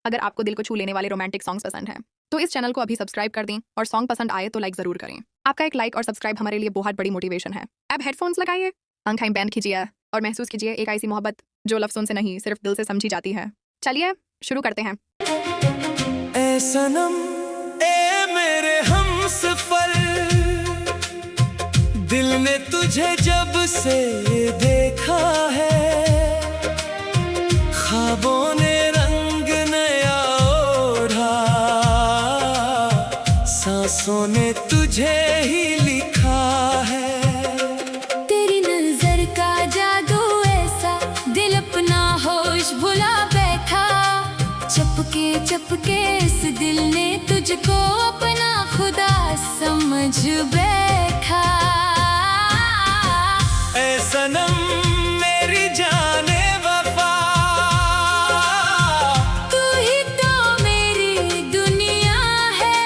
अगर आपको दिल को छू लेने वाले रोमांटिक सॉन्ग्स पसंद हैं तो इस चैनल को अभी सब्सक्राइब कर दें और सॉन्ग पसंद आए तो लाइक जरूर करें। आपका एक लाइक और सब्सक्राइब हमारे लिए बहुत बड़ी मोटिवेशन है। अब हेडफोन्स लगाइए, आंखें बैंड कीजिए और महसूस कीजिए एक ऐसी मोहब्बत जो लफ्ज़ों से नहीं सिर्फ दिल से समझी जाती है। चलिए शुरू करते हैं। ए सनम ए मेरे हमसफर, दिल ने तुझे जब से देखा है, ख्वाबों ने रंग नया ओढ़ा, सांसों ने तुझे ही लिखा है। तेरी नजर का जादू ऐसा, दिल अपना होश भुला बैठा, चपके चपके इस दिल ने तुझको अपना खुदा समझ बैठा। ए सनम मेरी जाने वफा, तू ही तो मेरी दुनिया है,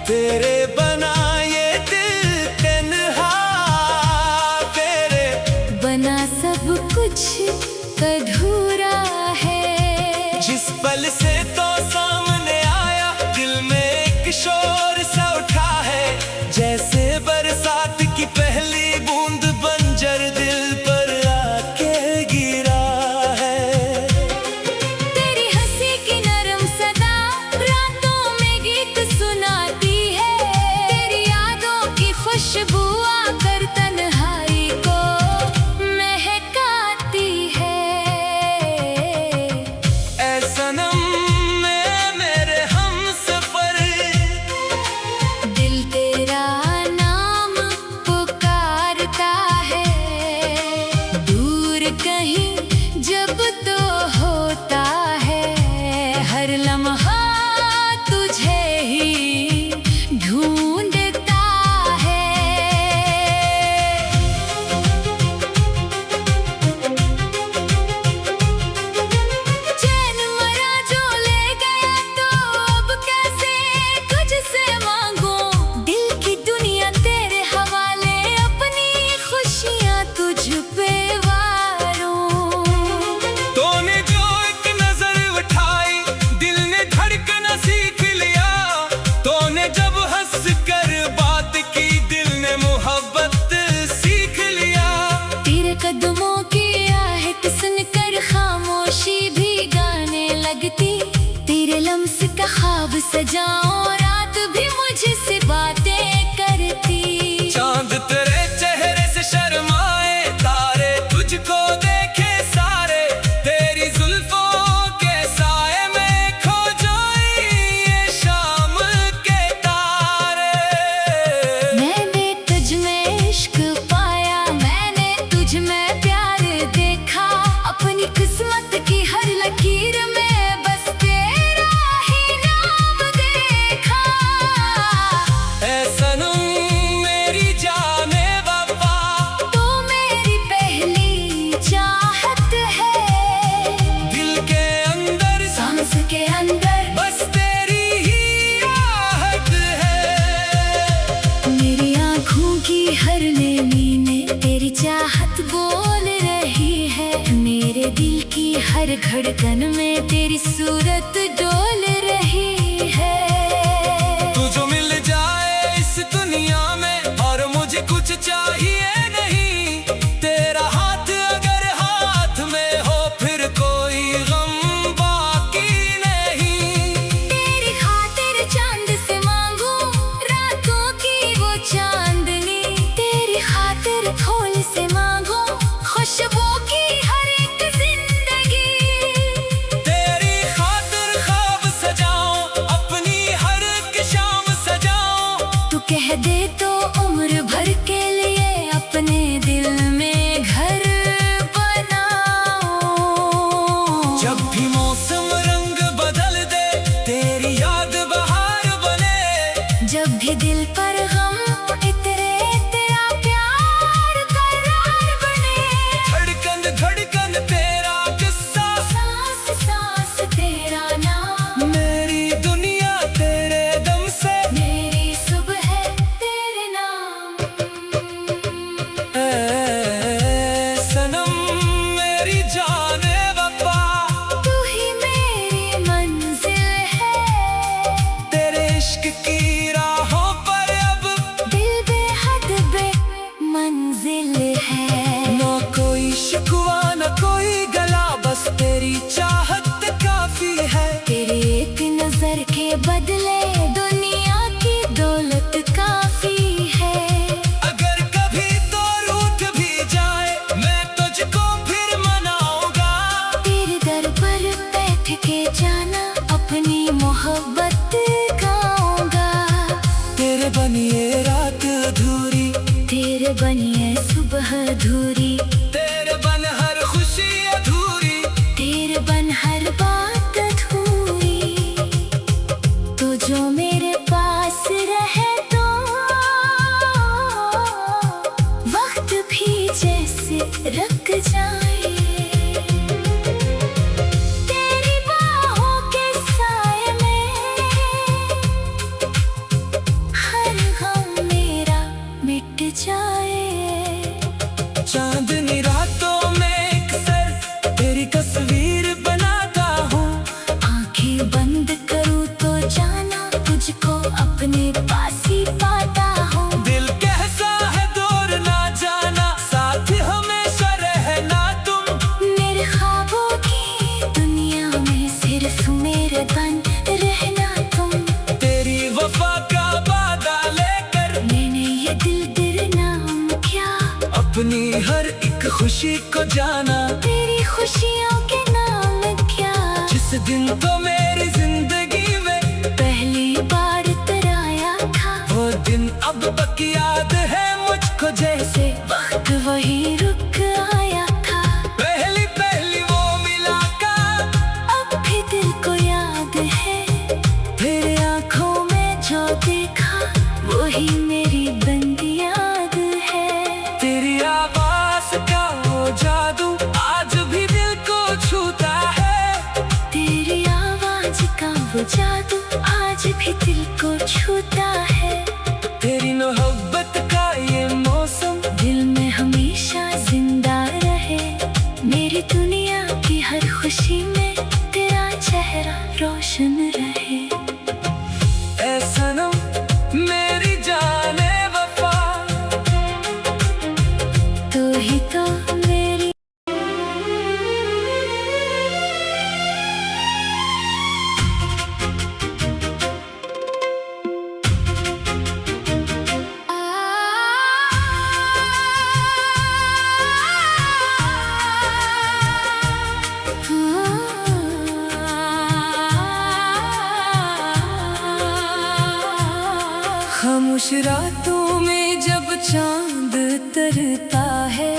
तेरे बना ये दिल तन्हा, तेरे बना सब कुछ अधूरा है। जिस पल से तो सामने आया, दिल में एक शोर सा उठा है, जैसे बरसात की पहली बूंद बंजर दिल पर आके गिरा है। तेरी हंसी की नरम सदा रातों में गीत सुनाती है, तेरी यादों की खुशबू आकर तन्हाई को महकाती है। ए सनम मेरे हमसफर, दिल तेरा नाम पुकारता है, दूर कहीं जब तो होता है, हर लम्हा तुझे ही ढूंढता है। चैन मरा जो ले गया तो अब कैसे तुझसे मांगू, दिल की दुनिया तेरे हवाले, अपनी खुशियाँ तुझ पे वारूं। तूने जो एक नजर उठाई, दिल ने धड़कना सीख लिया, तूने जब हंस कर बात की, दिल ने मोहब्बत सीख लिया। तेरे कदमों की आहट सुनकर खामोशी भी गाने लगती, तेरे लम्स का ख्वाब सजाऊं, रात भी मुझसे बातें करती। चांद तेरे चेहरे से शर्माए, तारे तुझको देखे सारे, तेरी जुल्फों के साए में खो जाए ये शाम के तारे। मैंने तुझ में इश्क पाया, मैंने तुझ में प्यार देखा, अपनी किस्मत की हर लकीर में बस तेरा ही नाम देखा। ए सनम मेरी जाने वफा, तू मेरी पहली चाहत है, दिल के अंदर सांस के अंदर बस तेरी ही आहट है। मेरी आँखों की हर नैनी में तेरी चाहत बोल रही है, मेरे दिल की हर धड़कन में तेरी सूरत डोल रही है। तू जो मिल जाए इस दुनिया में और मुझे कुछ चाहिए नहीं, तेरा हाथ अगर हाथ में हो फिर कोई गम बाकी नहीं। तेरी खातिर चांद से मांगू रातों की वो चांदनी, तेरी खातिर फूल से मांगू खुशबू की हर एक जिंदगी। तेरी खातिर ख्वाब सजाऊं, अपनी हर एक शाम सजाऊं, तू कह दे तो उम्र भर के लिए अपने दिल में घर बनाऊं। जब भी मौसम रंग बदल दे, तेरी याद बहार बने, जब भी दिल पर गम इतरे, तेरा प्यार करार बने। धड़कन धड़कन तेरा किस्सा, सांस सांस तेरा नाम, मेरी दुनिया तेरे दम से, मेरी सुबह तेरे नाम। ए सनम मेरी जाने वफा, तू ही चाहत काफी है। तेरी एक नजर के बदले दुनिया की दौलत काफी है। अगर कभी तो रूठ भी जाए मैं तुझको फिर मनाऊंगा। तेरे दर पर बैठ के जाना अपनी मोहब्बत गाऊंगा। तेरे बनिए रात अधूरी, तेरे बनिए सुबह अधूरी, तेरे बन हर खुशी अधूरी, तेरे बन हर बात अधूरी। तो जो मेरे पास रहे तो वक्त भी जैसे रुक जाए। तेरी बाहों के साए में हर गम मेरा मिट जाए। चांदनी रातों में अक्सर तेरी तस्वीर बनाता हूँ। आंखें बंद करूँ तो जाना तुझको अपने पास ही पाता हूँ। दिल कैसा है दूर ना जाना, साथ हमेशा रहना तुम। मेरे ख्वाबों की दुनिया में सिर्फ मेरे बन रहना तुम। तेरी वफा का वादा लेकर मैंने ये दिल नाम किया, अपनी हर एक खुशी को जाना। तेरी खुशियों के नाम क्या। जिस दिन तो मेरी जिंदगी में पहली बार तेरा आया था, वो दिन अब तक याद है मुझको जैसे वक्त वही रुक आया था। पहली पहली वो मुलाकात अब भी दिल को याद है, तेरे आँखों में जो देखा वही मेरी बंदी याद है। तेरी आवाज का वो जादू आज भी दिल को छूता है। तेरी आवाज का वो जादू आज भी दिल को छूता है। तेरी मोहब्बत का ये मौसम दिल में हमेशा जिंदा रहे। मेरी दुनिया की हर खुशी में तेरा चेहरा रोशन रहे। ऐ सनम मेरी जाने वफा, तू ही तो मेरी खामोश रातों में जब चांद तरता है,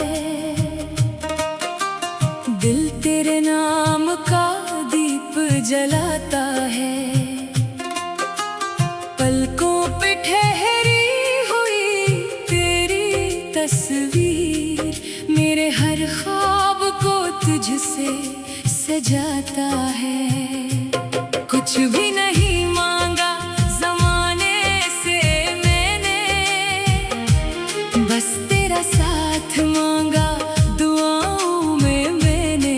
दिल तेरे नाम का दीप जलाता है। पलकों पे ठहरी हुई तेरी तस्वीर मेरे हर ख्वाब को तुझसे सजाता है। कुछ भी नहीं मांगा जमाने से मैंने, बस तेरा साथ मांगा दुआओं में मैंने।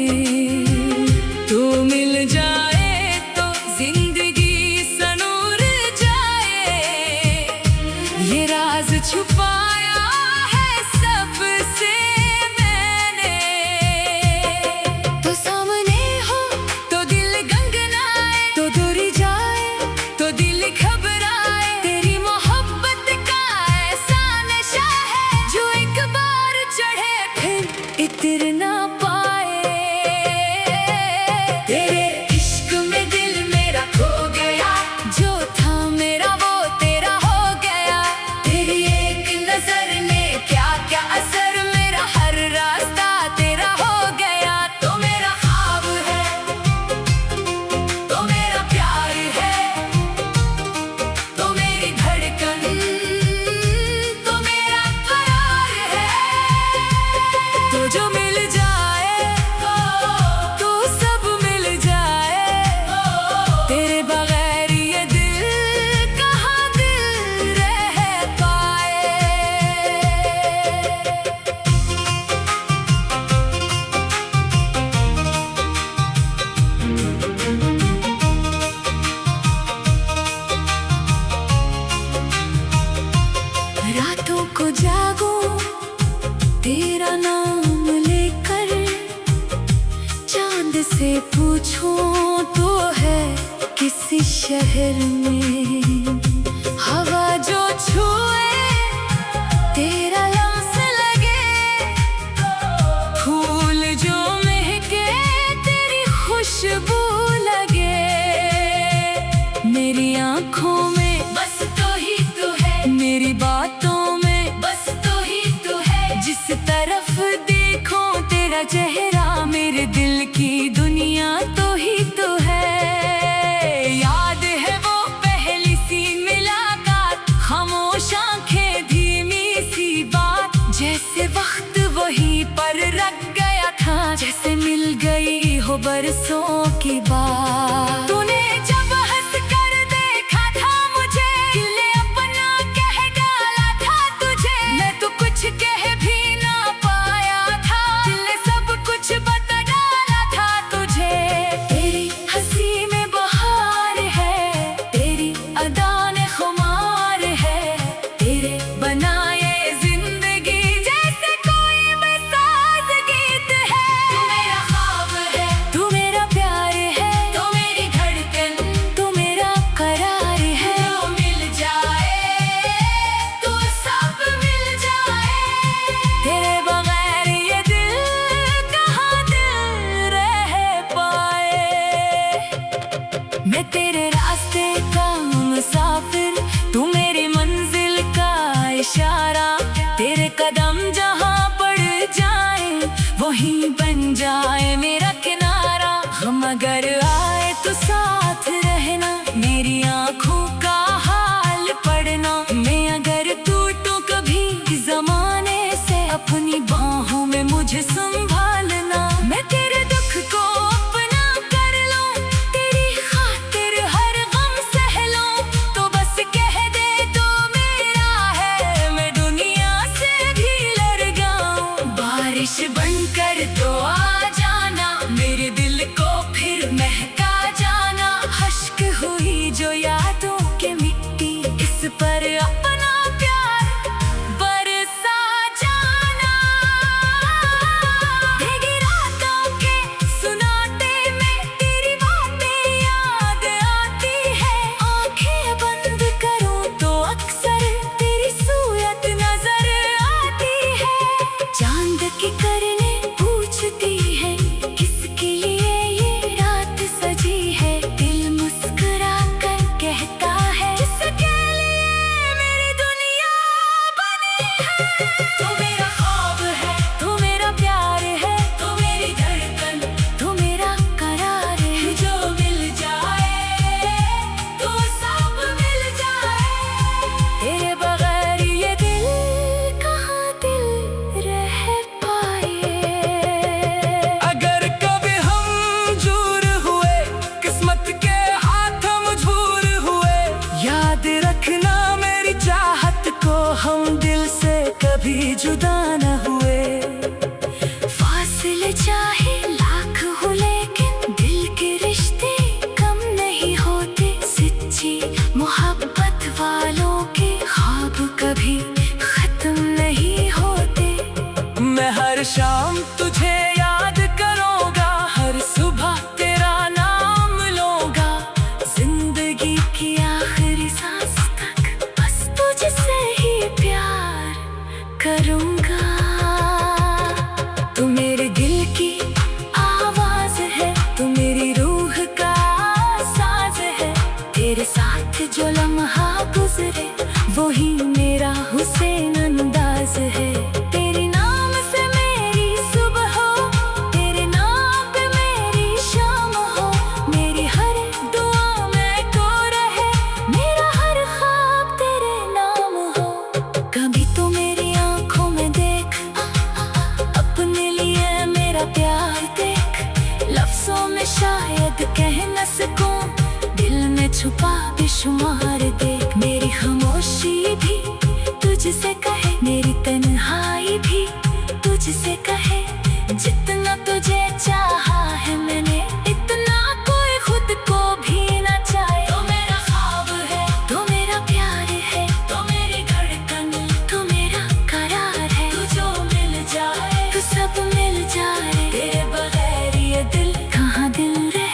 तू मिल जाए तो जिंदगी सनूर जाए, ये राज छुपाया है सबसे मैंने। तो सामने हो तो दिल गंगनाए, तो दूरी जाए तो दिल घबराए। तेरी मोहब्बत का ऐसा नशा है जो एक बार चढ़े फिर इतर ना पाए। तेरे इश्क में दिल मेरा खो गया, जो था मेरा वो तेरा हो गया। तेरी एक नजर ने क्या क्या असर, मेरा हर रास्ता तेरा हो गया। तो मेरा ख्वाब है, तो मेरा प्यार है, तो मेरी धड़कन, तो मेरा करार है। तो जो मिल जाए तो सब मिल जाए। पूछूं तो है किसी शहर में, हवा जो छुए तेरा लम्स लगे, फूल जो महके तेरी खुशबू लगे, मेरी आँखों में बस तो ही तू है, मेरी बातों में बस तो ही तू है, जिस तरफ देखो तेरा चेहरा, मेरे दिल की दुनिया तो ही तो है। याद है वो पहली सी मुलाकात, खामोश आंखें धीमी सी बात, जैसे वक्त वहीं पर रख गया था, जैसे मिल गई हो बरसों की बात। तूने जब हंस कर देखा था मुझे, दिल ने अपना कह डाला था तुझे, मैं तो कुछ कह भी ना पाया था, दिल ने सब कुछ बता डाला था तुझे। तेरी हंसी में बहार है, तेरी अदा में खुमार है, तेरे बनाए जिंदगी जैसे कोई बेसाज गीत है। तू मेरा ख्वाब है, तू मेरा प्यार है, तू मेरी धड़कन, तू मेरा करार है, जो मिल जाए तो सब मिल जाए, तेरे बगैर ये दिल कहाँ दिल रह पाए। मैं तेरे रास्ते का मुसाफिर, तू मेरी मंजिल का इशारा, तेरे कदम जहाँ पड़ जाए वहीं बन जाए मेरा किनारा। हम अगर आए तो साथ रहना, मेरी आँखों का हाल पढ़ना, मैं अगर टूटूं कभी ज़माने से, अपनी बाहों में मुझे संभालना। मैं तेरे दुख को अपना कर लूं, तेरी खातिर हर गम सह लूं, तो बस कह दे तो मेरा है, मैं दुनिया से भी लड़ जाऊं। बारिश बनकर तो आ जाना, मेरे दिल को फिर महका जाना, हश्क हुई जो यादों के मिट्टी, इस पर अपना प्यार बरसा जाना। भीगी रातों के सुनाते में तेरी बातें याद आती है, आंखें बंद करूं तो अक्सर तेरी सूरत नजर आती है। चांद की करने पूछती है, किसके लिए ये रात सजी है, दिल मुस्कुरा कर कहता है, किसके लिए मेरी दुनिया बनी है। तू मेरा ख्वाब है, तू मेरा प्यार है, तू मेरी धड़कन, तू मेरा करार है, जो मिल जाए तो सब मिल जाए, तेरे बगैर ये दिल कहाँ दिल रह पाए। अगर कभी हम दूर हुए, किस्मत के हाथ मजबूर हुए, याद रखना मेरी चाहत को, हम दिल से कभी जुदा न हुए। फासले चाहे लाख हो लेकिन दिल के रिश्ते कम नहीं होते, सच्ची मोहब्बत वालों के ख्वाब कभी खत्म नहीं होते। मैं हर शाम तुझे याद करूंगा, हर सुबह तेरा नाम लूंगा, जिंदगी की आखिरी सांस तक बस तुझसे ही प्यार करूंगा। तू मेरे दिल की आवाज है, तू मेरी रूह का साज है, तेरे साथ जो लम्हा गुजरे वही मेरा हुसैन अंदाज है। तेरे नाम से मेरी सुबह हो, तेरे नाम पे मेरी शाम हो, मेरी हर दुआ में तो रहे, मेरा हर ख्वाब तेरे नाम हो। कभी तो मेरी आंखों में देख, अपने लिए मेरा प्यार देख, लफ्जों में शायद कह न सकूं, दिल में छुपा बेशुमार देख, मेरी खामोशी भी तुझसे कहे, मेरी तन्हाई भी तुझसे कहे, जितना तुझे चाहा है मैंने, इतना कोई खुद को भी न चाहे। तो मेरा ख्वाब है, तो मेरा प्यार है, तो मेरी धड़कन, तो मेरा करार है, तू जो मिल जाए तो सब मिल जाए, तेरे बगैर ये दिल कहाँ दिल रह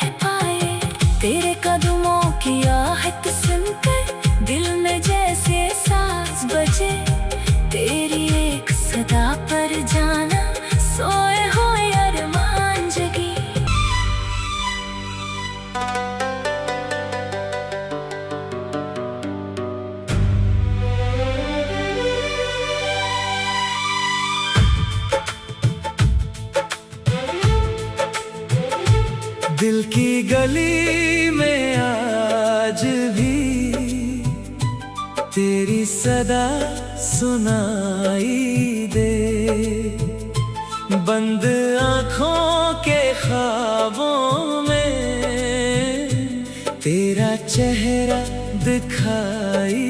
गली में आज भी तेरी सदा सुनाई दे। बंद आँखों के ख्वाबों में तेरा चेहरा दिखाई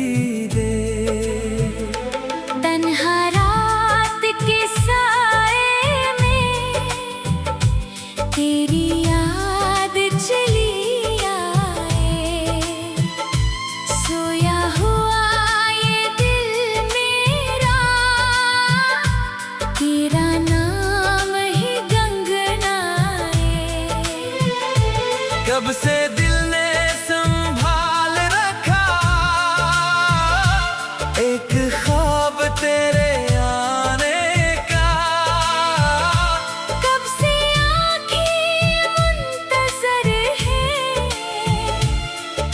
दे। तन्हा रात के साए में तेरी याद चली आए। सोया हुआ ये दिल मेरा तेरा नाम ही गंगनाए। कब से दिल ने संभाल रखा एक ख्वाब तेरे आने का। कब से आँखें मुंतज़र है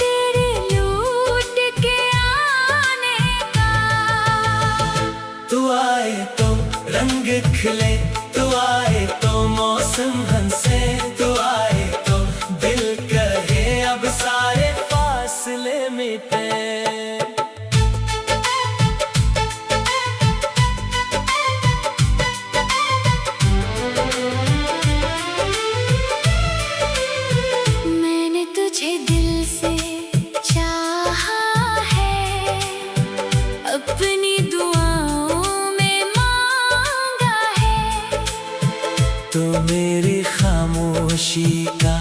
तेरे लौट के आने का। तू आए तो रंग खिले, तू आए तो मौसम हंसे, तू आए तो दिल कहे अब सारे फासले मिटे। मैंने तुझे दिल से चाहा है, अपनी दुआओं में मांगा है। तो मेरी खामोशी का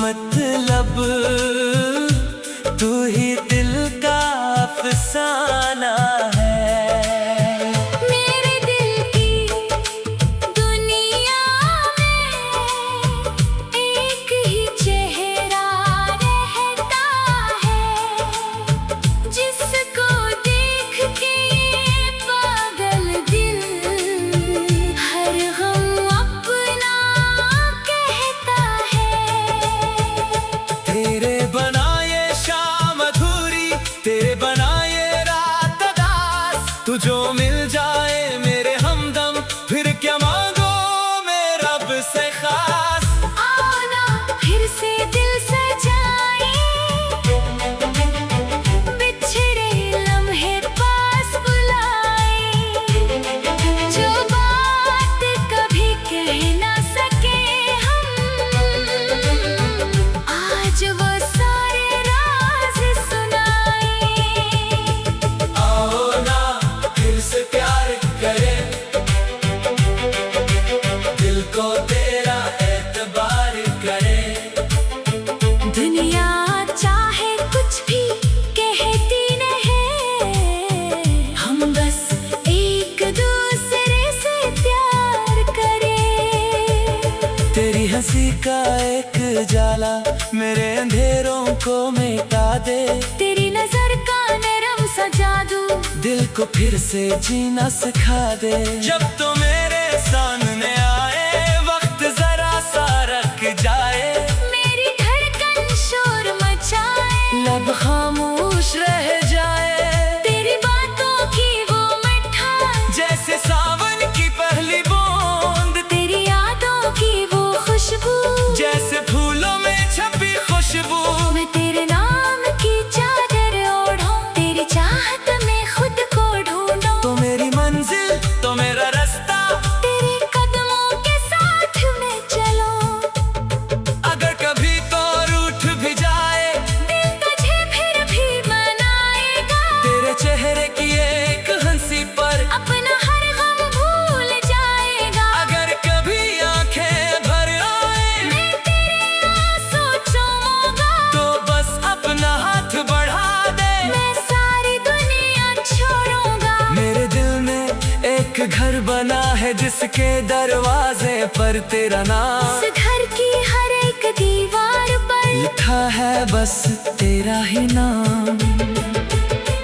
मतलब तू ही दिल का अफसाना है। मेरे दिल की दुनिया में एक ही चेहरा रहता है, जिसको देख के ये पागल दिल हर गम अपना कहता है। तेरे बनाए शाम अधूरी, तेरे बनाए रात अदास। तू जो मिल जाए मेरे हमदम, फिर क्या मांगो मैं रब से खास। आओ ना फिर से दिल सजाए, बिछड़े लम्हे पास बुलाए। जो बात कभी कह ना सके हम, आज वो सारे राज सुनाए। आओ ना फिर से प्यार करे, दिल को तेरा एतबार करे। दुनिया चाहे कुछ भी कहती नहीं, हम बस एक दूसरे से प्यार करें। तेरी हंसी का एक जाला मेरे अंधेरों को मिटा दे। तेरी नजर का नरम सा जादू दिल को फिर से जीना सिखा दे। जब तो मेरे सामने आए वक्त जरा सा रख जाए। मेरी धड़कन शोर मचाए, लब खामोश रह जाए। तेरी बातों की वो मिठाई, जैसे सावन की पहली बूंद, तेरी यादों की वो खुशबू, जैसे फूलों में छपी खुशबू। मैं तेरे नाम की चादर ओढ़ूं, तेरी चाहत में खुद को ढूंढूं। तो मेरी मंजिल तो मेरा रास्ता, तेरे कदमों के साथ मैं चलूं। अगर कभी तो रूठ भी जाए, दिल तुझे फिर भी मनाएगा। तेरे चेहरे की एक हंसी पर अपना हर गम भूल जाएगा। अगर कभी आंखें भर आए, मैं तेरे आंसू चूमूंगा। तो बस अपना हाथ बढ़ा दे। मैं सारी दुनिया छोड़ूंगा। मेरे दिल में एक घर बना है जिसके दरवाजे पर तेरा नाम इस घर की हर एक दीवार पर लिखा है बस तेरा ही नाम।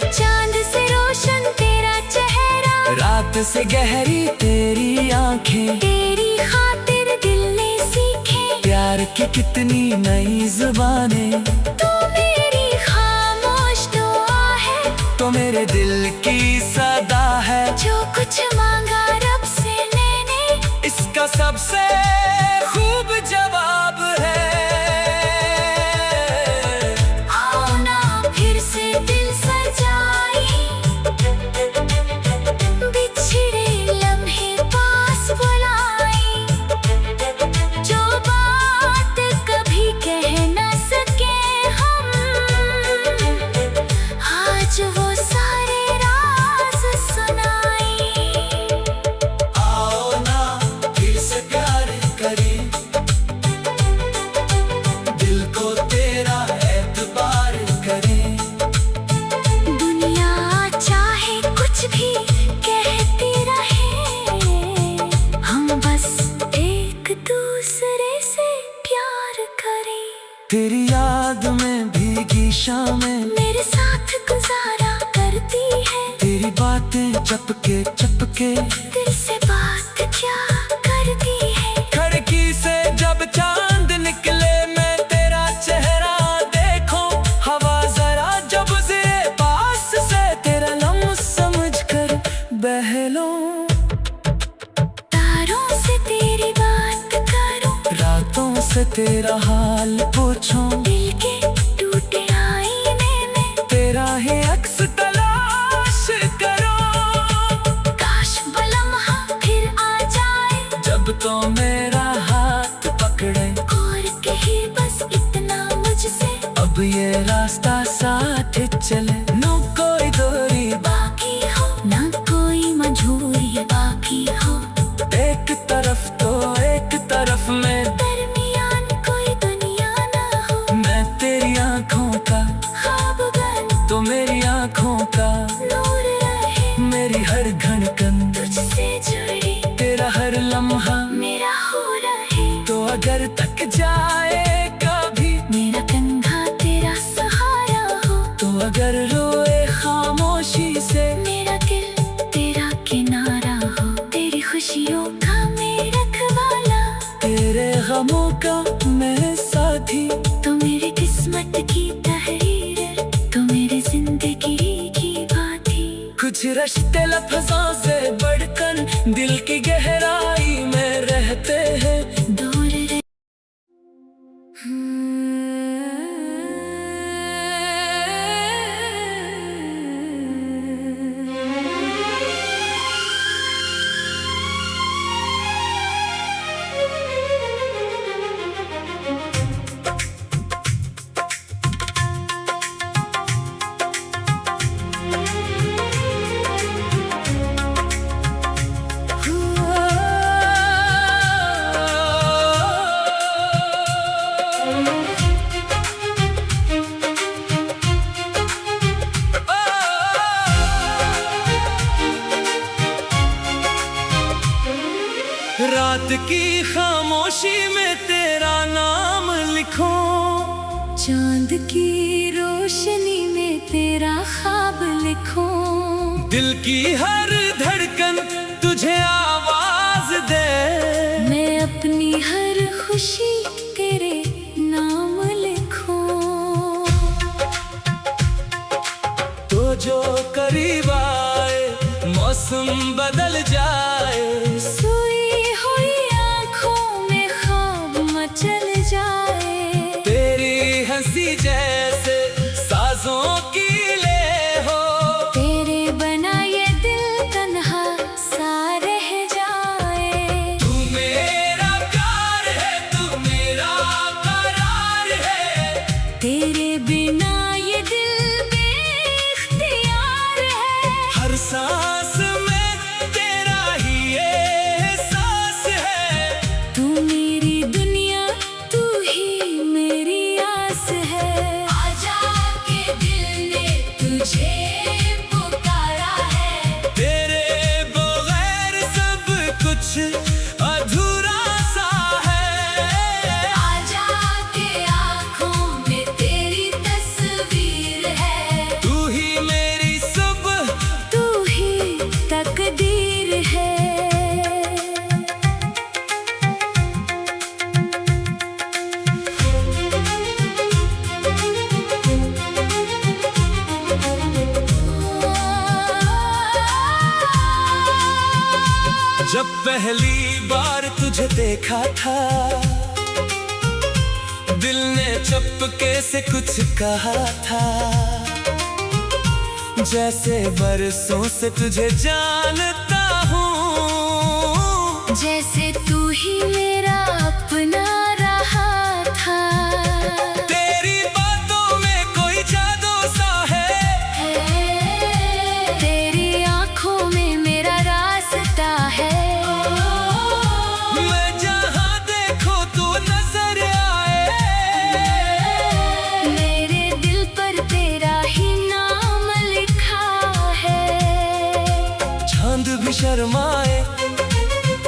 चांद से रोशन तेरा चेहरा, रात से गहरी तेरी आंखें। तेरी खातिर दिल ने सीखे प्यार की कितनी नई जुबानें। तू मेरी खामोश दुआ है, तो मेरे दिल की सदा है। जो कुछ मांगा रब से मैंने, इसका सबसे खूब जवाब है। तेरी याद में भीगी शामें मेरे साथ गुजारा करती है। तेरी बातें चपके चपके दिल से बात क्या करती है। खिड़की से जब चांद निकले मैं तेरा चेहरा देखूं, हवा जरा जब गुजरे पास से तेरा लम्स समझ कर बहलों, तारों से तेरी बात करूं, रातों से तेरा हाल पूछूं, दिल के टूटे आईने में तेरा ही अक्स तलाश करो। काश वो लम्हा फिर आ जाए, जब तो मेरा हाथ पकड़े और कहे बस इतना मुझसे, अब ये रास्ता साथ चले, न कोई दूरी बाकी हो ना कोई मजबूरी बाकी हो। एक तरफ तो एक तरफ में, दरमियान कोई दुनिया ना हो। मैं तेरी आँखों का ख्वाब बन तो मेरी आँखों का, नूर रहे मेरी हर धड़कन तुझसे जुड़ी, तेरा हर लम्हा मेरा हो रहे। तो अगर थक जाए कभी मेरा कंधा तेरा सहारा हो, तो अगर रोए खामोशी से मेरा दिल तेरा किनारा हो। तेरी खुशियों का मैं रखवाला, तेरे गमों का मैं साथी, तो मेरी किस्मत की तहरीर, तो मेरी जिंदगी की बाती। कुछ रिश्ते लफ्जों से बढ़कर दिल की गहराई में रहते हैं। दूर रहे रात की खामोशी में तेरा नाम लिखो, चांद की रोशनी में तेरा ख्वाब लिखो। दिल की हर धड़कन तुझे आवाज दे, मैं अपनी हर खुशी तेरे नाम लिखूं। तो जो करीब आए मौसम बदल जाए, सोई हुई आँखों में ख्वाब मचल जाए। तेरी हंसी जैसे साजों की ले हो, तेरे बना ये दिल तन्हा सा रह जाए। तू मेरा प्यार है, तू मेरा करार है, तेरे बिना ये दिल बेख्तियार है। हर सांस में तेरा ही एहसास है, तू मेरी दुनिया, तू ही मेरी आस है। आजा के दिल ने तुझे पुकारा है, तेरे बगैर सब कुछ अधूरा सा है। आजा के आँखों में तेरी तस्वीर है, तू ही मेरी सुबह, तू ही तकदीर है। जब पहली बार तुझे देखा था, दिल ने चुपके से कुछ कहा था, जैसे बरसों से तुझे जानता हूँ, जैसे तू ही मेरा अपना रहा था। तेरी बातों में कोई जादू सा है, तेरी आँखों में मेरा रास्ता है। मैं जहाँ देखो तू नजर आए, मेरे दिल पर तेरा ही नाम लिखा है। चांद भी शर्माए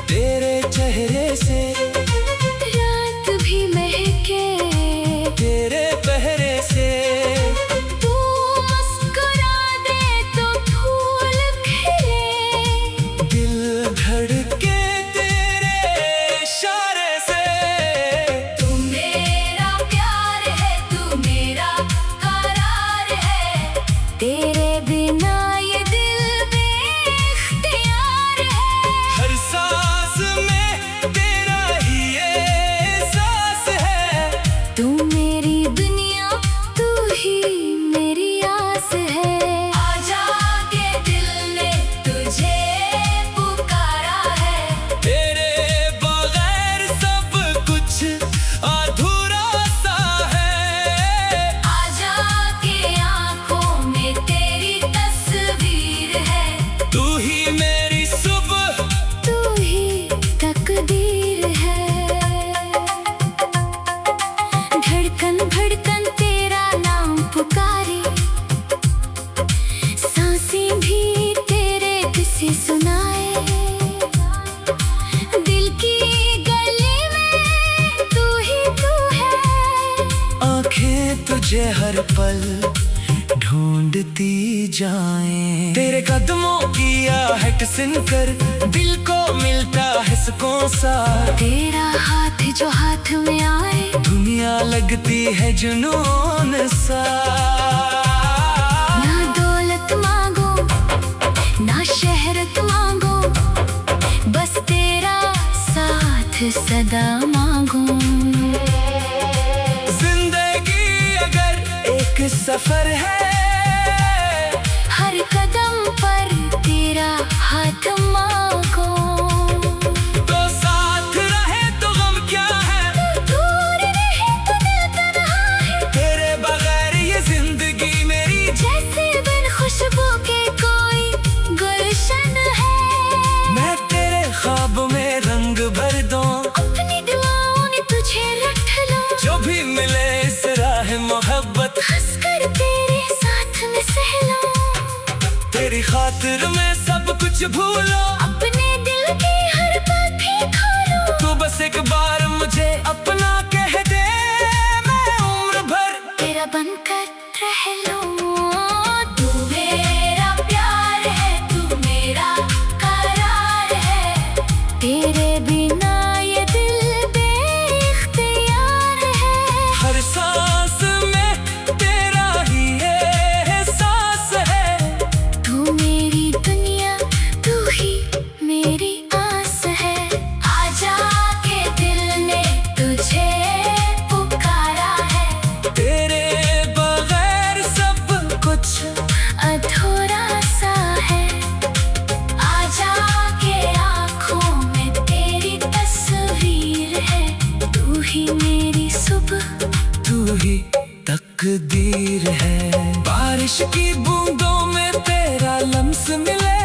तेरे चेहरे से, रात भी महके तेरे तुझे हर पल ढूंढती जाएं। तेरे कदमों की आहट सुनकर दिल को मिलता है सुकून सा। तेरा हाथ जो हाथ में आए दुनिया लगती है जुनून सा। ना दौलत मांगो ना शहरत मांगो, बस तेरा साथ सदा मांगो। जिंदगी अगर एक सफर है, हर कदम पर तेरा हाथ मांगो। तो साथ रहे तो गम क्या है, दूर रहे तो दिल तन्हा है। तेरे बगैर ये जिंदगी मेरी जैसे बिन खुशबू के कोई गुलशन है। मैं तेरे ख्वाब में रंग भर दूं, अपनी दुआओं ने तुझे रट लो। जो भी मिले इस राह मोहब्बत हंसकर तेरे साथ में सहलो। तेरी खातिर मैं सब कुछ भूलो, अपने दिल की हर बात भी खोलो। तू बस एक बार मुझे अपना कह दे, मैं उम्र भर तेरा बनकर रह लो। तू मेरा प्यार है, तू मेरा करार है। तेरे बिना ये दिल बेइख्तियार है। हर सांस में तेरा ही एहसास है। तू मेरी दुनिया, तू ही मेरी आस है। आजा के दिल ने तुझे पुकारा है। तेरे बगैर सब कुछ अधूरा सा है। आजा के आँखों में तेरी तस्वीर है। तू ही मेरी सुबह, तू ही तकदीर है। बारिश की बूंदों में तेरा लम्स मिले,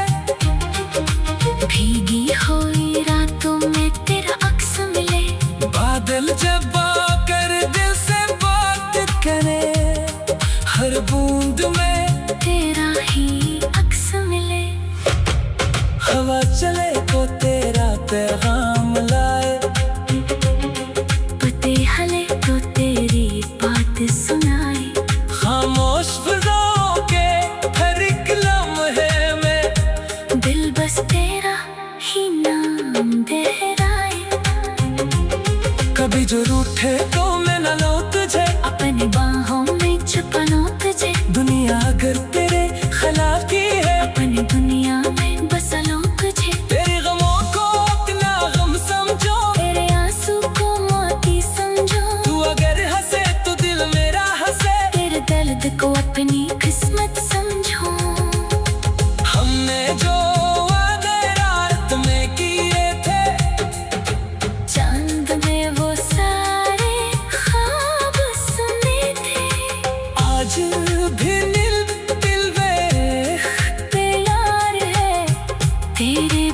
भीगी हुई रातों में तेरा अक्स मिले। बादल जब आकर दिल से बात करे, हर बूंद में तेरा ही अक्स मिले। हवा चले तो तेरा पैगाम लाए, पते हले तो तेरी बात सुनाए। खामोश फिजाओं के हर एक लम्हे में दिल बस तेरा ही नाम दोहराए। कभी जो रूठे तो मैं न लो तुझे, अपनी बाहों में छुपा लो तुझे। दुनिया अगर तेरे खिलाफ ही है, अपनी दुनिया में बसा लो तुझे। तेरे गमों को अपना गम समझो, तेरे आंसू को मोती समझो। तू अगर हंसे तो दिल मेरा हंसे। तेरे दर्द को अपनी किस्मत समझो। हमने जो वादे रात में किए थे, चांद में वो सारे ख्वाब सुने थे। आज भी दिल बेख्तियार प्यार है तेरे